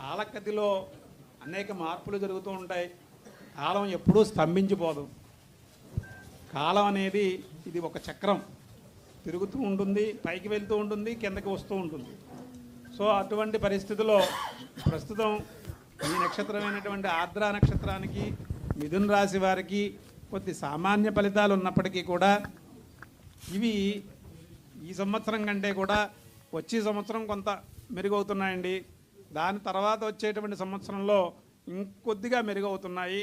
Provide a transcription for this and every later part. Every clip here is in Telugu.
కాలగతిలో అనేక మార్పులు జరుగుతూ ఉంటాయి. కాలం ఎప్పుడూ స్తంభించిపోదు. కాలం అనేది ఇది ఒక చక్రం, తిరుగుతూ ఉంటుంది, పైకి వెళ్తూ ఉంటుంది, కిందకి వస్తూ ఉంటుంది. సో అటువంటి పరిస్థితిలో ప్రస్తుతం ఈ నక్షత్రమైనటువంటి ఆర్ద్ర నక్షత్రానికి మిథున రాశి వారికి కొద్ది సామాన్య ఫలితాలు ఉన్నప్పటికీ కూడా ఇవి ఈ సంవత్సరం కంటే కూడా వచ్చే సంవత్సరం కొంత మెరుగవుతున్నాయండి. దాని తర్వాత వచ్చేటువంటి సంవత్సరంలో ఇంకొద్దిగా మెరుగవుతున్నాయి.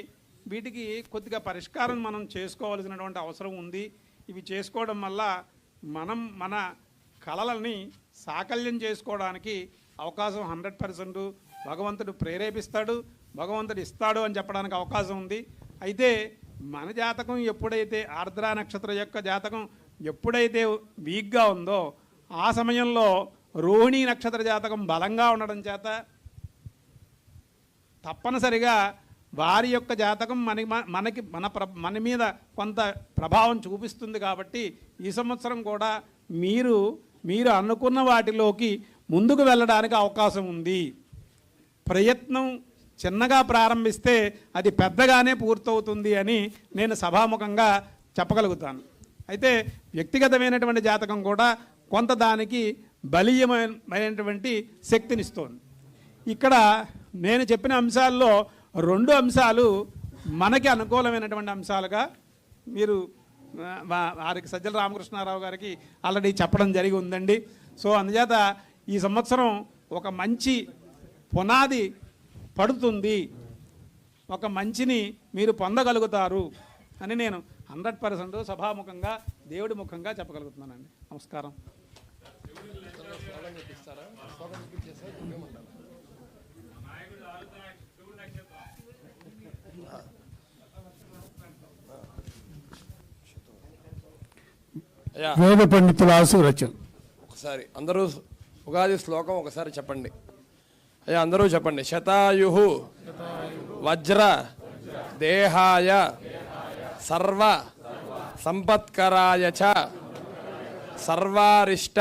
వీటికి కొద్దిగా పరిష్కారం మనం చేసుకోవాల్సినటువంటి అవసరం ఉంది. ఇవి చేసుకోవడం వల్ల మనం మన కళలని సాకల్యం చేసుకోవడానికి అవకాశం 100% భగవంతుడు ప్రేరేపిస్తాడు, భగవంతుడు ఇస్తాడు అని చెప్పడానికి అవకాశం ఉంది. అయితే మన జాతకం ఎప్పుడైతే ఆర్ద్ర నక్షత్రం యొక్క జాతకం ఎప్పుడైతే వీక్గా ఉందో ఆ సమయంలో రోహిణీ నక్షత్ర జాతకం బలంగా ఉండడం చేత తప్పనిసరిగా వారి యొక్క జాతకం మన మీద కొంత ప్రభావం చూపిస్తుంది. కాబట్టి ఈ సంవత్సరం కూడా మీరు అనుకున్న వాటిలోకి ముందుకు వెళ్ళడానికి అవకాశం ఉంది. ప్రయత్నం చిన్నగా ప్రారంభిస్తే అది పెద్దగానే పూర్తవుతుంది అని నేను సభాముఖంగా చెప్పగలుగుతాను. అయితే వ్యక్తిగతమైనటువంటి జాతకం కూడా కొంత దానికి బలీయమైనటువంటి శక్తినిస్తోంది. ఇక్కడ నేను చెప్పిన అంశాల్లో 2 అంశాలు మనకి అనుకూలమైనటువంటి అంశాలుగా మీరు వారికి సజ్జల రామకృష్ణారావు గారికి ఆల్రెడీ చెప్పడం జరిగి ఉందండి. సో అందుచేత ఈ సంవత్సరం ఒక మంచి పునాది పడుతుంది, ఒక మంచిని మీరు పొందగలుగుతారు అని నేను 100% సభాముఖంగా దేవుడి ముఖంగా చెప్పగలుగుతున్నానండి. నమస్కారం. వేద పండితుల ఆశీర్వచనం. ఒకసారి అందరూ ఉగాది శ్లోకం ఒకసారి చెప్పండి. అయ్యా అందరూ చెప్పండి. శతాయు వజ్ర దేహాయ సర్వ సంపత్కరాయ చ సర్వారిష్ట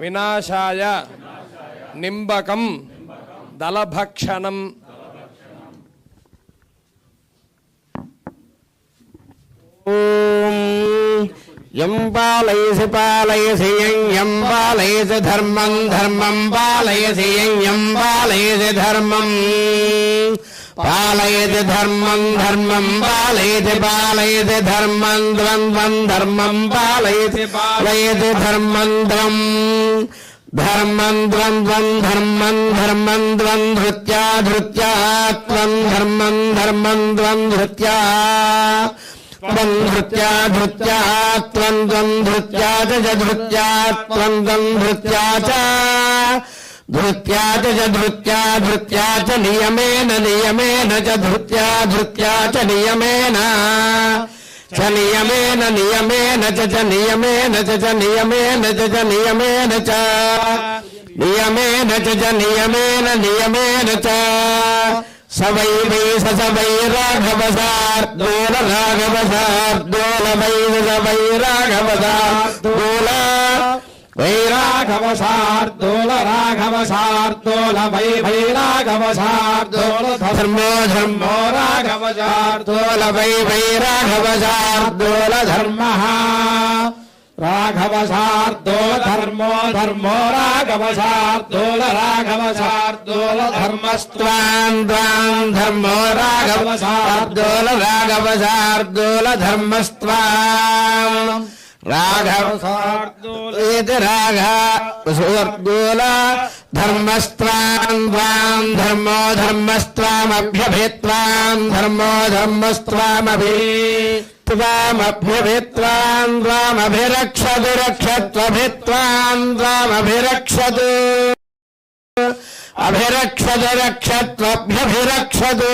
వినాశాయ నింబకం దళభక్షణం. యం పాలయసి పాలయసి యం పాలయసి ధర్మం ధర్మం పాలయసి యం పాలయసి ధర్మం పాలయతి ధర్మం ధర్మం పాలయతి పాలయతి ధర్మం ద్వంద్వం ధర్మం పాలయతి పాలయతి ధర్మం ద్వం ధర్మం ద్వంద్వం ధర్మం ధర్మం ద్వం ధృత్యా ధృత్యా త్వం ధర్మం ధర్మం ద్వం ధృత్యా త్వం ధృత్యా ధృత్యా త్వం త్వం ధృత్యా చ ధృత్యా త్వం త్వం ధృత్యా చ ధృత్యా చ ధృత్యా ధృత్యా చ నియమేన నియమేన చ ధృత్యా ధృత్యా చ నియమేన చ నియమేన నియమేన చ నియమేన చ నియమేన చ నియమేన చ నియమేన చ నియమేన నియమేన చ సవై వై సవై రాఘవ శార్దూల రాఘవ శార్దూల వై సవై రాఘవ శార్దూల వై రాఘవ శార్దూల రాఘవ శార్దూల వై వై రాఘవ శార్దూల ధర్మో ధర్మో రాఘవ శార్దూల వై వై రాఘవ శార్దూల ధర్మః రాఘవ శార్దూల ధర్మో ధర్మో రాఘవ శార్దూల రాఘవ శార్దూల ధర్మస్త్వాం త్వాం ధర్మో రాఘవ శార్దూల రాఘవ శార్దూల ధర్మస్త్వాం రాఘవ శార్దూల రాఘవ ధర్మస్త్వాం త్వాం ధర్మో ధర్మస్త్వామభ్యభిత్వాం ధర్మో ధర్మస్త్వామభి త్వామభ్యభిత్వాం త్వామభిరక్షతు రక్షత్వభిత్వాం త్వామభిరక్షతు అభిరక్షతు రక్షత్వభ్యభిరక్షతు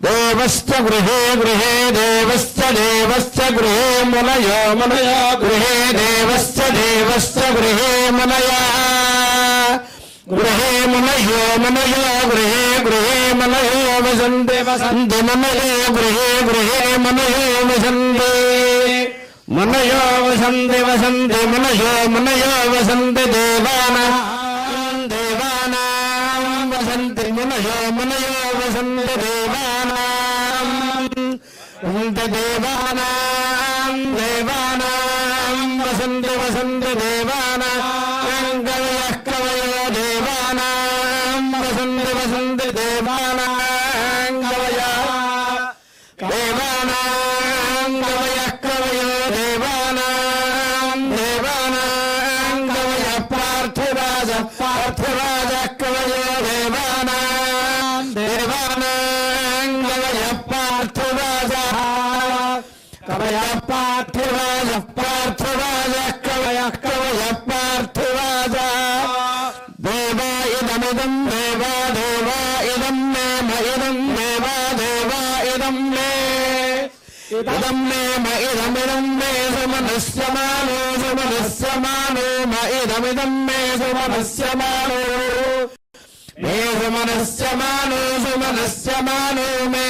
దేవశ్చ గృహే గృహే దేవశ్చ దేవశ్చ గృహే మునయో మునయో గృహే దేవశ్చ దేవశ్చ గృహే మునయా గృహే మునయో మునయో గృహే గృహే మునయో వసంతి వసంతి మునయో గృహే గృహే మునయో వసంతి మునయో వసంతి వసంతి మునయో మునయో వసంతి దేవానాం దేవానాం వసంతి మునయో మునయో వసంతి దేవానాం దేవానాం దేవానాం వసంతి వసంతి దేవానాం కవయః కవయో దేవానాం వసంతి వసంతి దేవానాం కవయః దేవానాం కవయః కవయో దేవానాం దేవానాం కవయః పార్థివాజ పార్థివాజ కవయో దేవానాం దేవానాం కవయః పార్థివాజ కవయః పార్థివాజ పార్థివాజ కవయః కవయః పార్థివాజ దేవా ఇదమిదం దేవా దేవా ఇదం మే మయిదం దేవా దేవా ఇదం మే ఇదం మే మయిదమిదం మే సుమనస్యమానో సుమనస్యమానో మయిదమిదం మే సుమనస్యమానో మే సుమనస్యమానో సుమనస్యమానో మే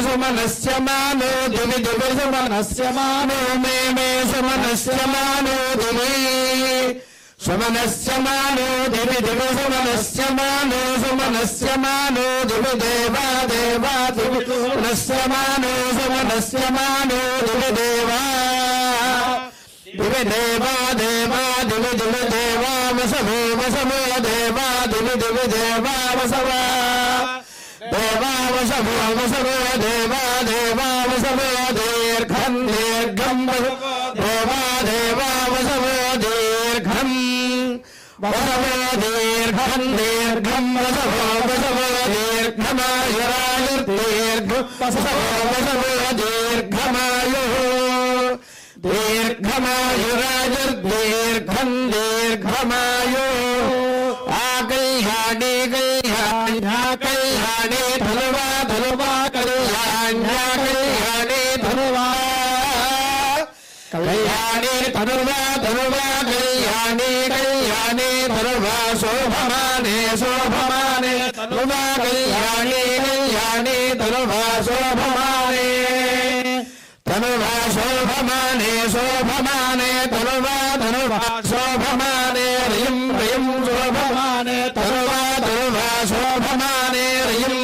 సుమనస్యమానో దివి దివి సుమనస్యమానో మే సుమనస్యమానో దివి సుమనస్యమానో దివి దివి సుమనస్యమానో సుమనస్యమానో దివి దేవా దేవా దివి సుమనస్యమానో సుమనస్యమానో దివి దేవా దివి దేవా దేవా దివి దివి దేవా వసవో వసవో దేవా దివి దివి దేవా వసవ దేవా వసవో వసవో దేవా దేవా వసవో దీర్ఘం దీర్ఘం దేవా దేవా వసవో దీర్ఘం వసవో దీర్ఘం దీర్ఘం వసవో వసవో దీర్ఘమాయురాయుర్దీర్ఘం వసవో వసవో దీర్ఘమాయు దీర్ఘమాయురాయుర్దీర్ఘం దీర్ఘమాయు ఆకల్యాణి కళ్యాణ్యా కళ్యాణి ధనువా ధనువా కళ్యాణ్యా కళ్యాణి ధనువా కళ్యాణి ధనువా ధనువా కళ్యాణి కళ్యాణి ధనువా శోభమానే శోభమానే ధనువా కళ్యాణి కళ్యాణి ధనువా శోభమానే ధనువా శోభమానే శోభమానే ధనువా ధనువా శోభమానే రియం రియం శోభమానే ధనువా ధనువా శోభమానే రియం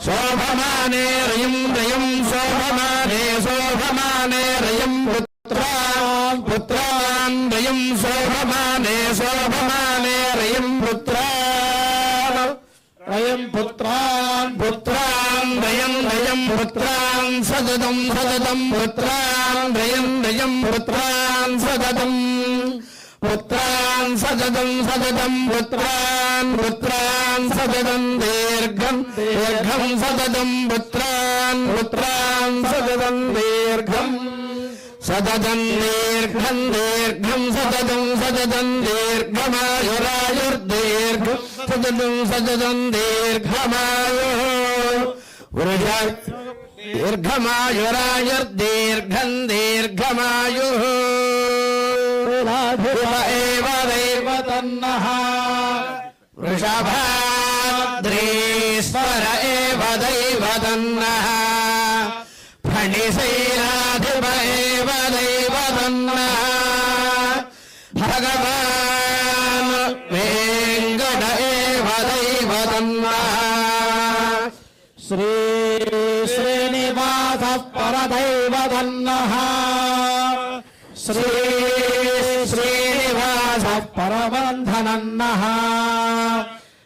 శోభమానే రియం రియం శోభమానే శోభమానే రియం పుత్రాన్ పుత్రాన్ రియం శోభమానే శోభమానే రియం పుత్రాన్ రయం పుత్రాన్ పుత్రాన్ రయం రయం పుత్రాన్ సదతం సదతం పుత్రాన్ రయం రయం పుత్రాన్ సదతం పుత్రాన్ సదతం సదతం పుత్రాన్ పుత్రాన్ సదతం దీర్ఘం దీర్ఘం సదతం పుత్రాన్ పుత్రాన్ సదతం దీర్ఘం సదతం దీర్ఘం దీర్ఘం సదతం సదతం దీర్ఘమాయురాయుర్దీర్ఘం సదతం సదతం దీర్ఘమాయు దీర్ఘమాయురాయుర్దీర్ఘం దీర్ఘమాయు ఏవ దైవ తన్నః వృషభాద్రీశ్వర ఏవ దైవ తన్నః ఫణిశైలాధిప ఏవ దైవ తన్నః భగవాన్ వేంకట ఏవ దైవ తన్నః శ్రీ శ్రీనివాస పరదైవ తన్నః శ్రీ శ్రీనివాస పరబంధనన్నః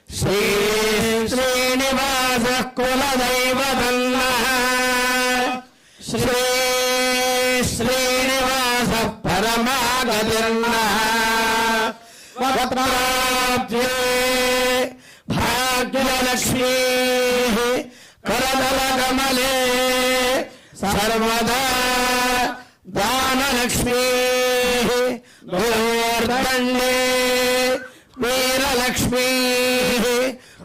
శ్రీ శ్రీనివాస కులదైవ తన్నః శ్రీ శ్రీనివాస పరమాగతిర్నః వక్త్రాబ్జే భాగ్యలక్ష్మీ కరదలకమలే సర్వదా దానలక్ష్మీ గోర్దండే వీరలక్ష్మీ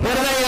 హృదయ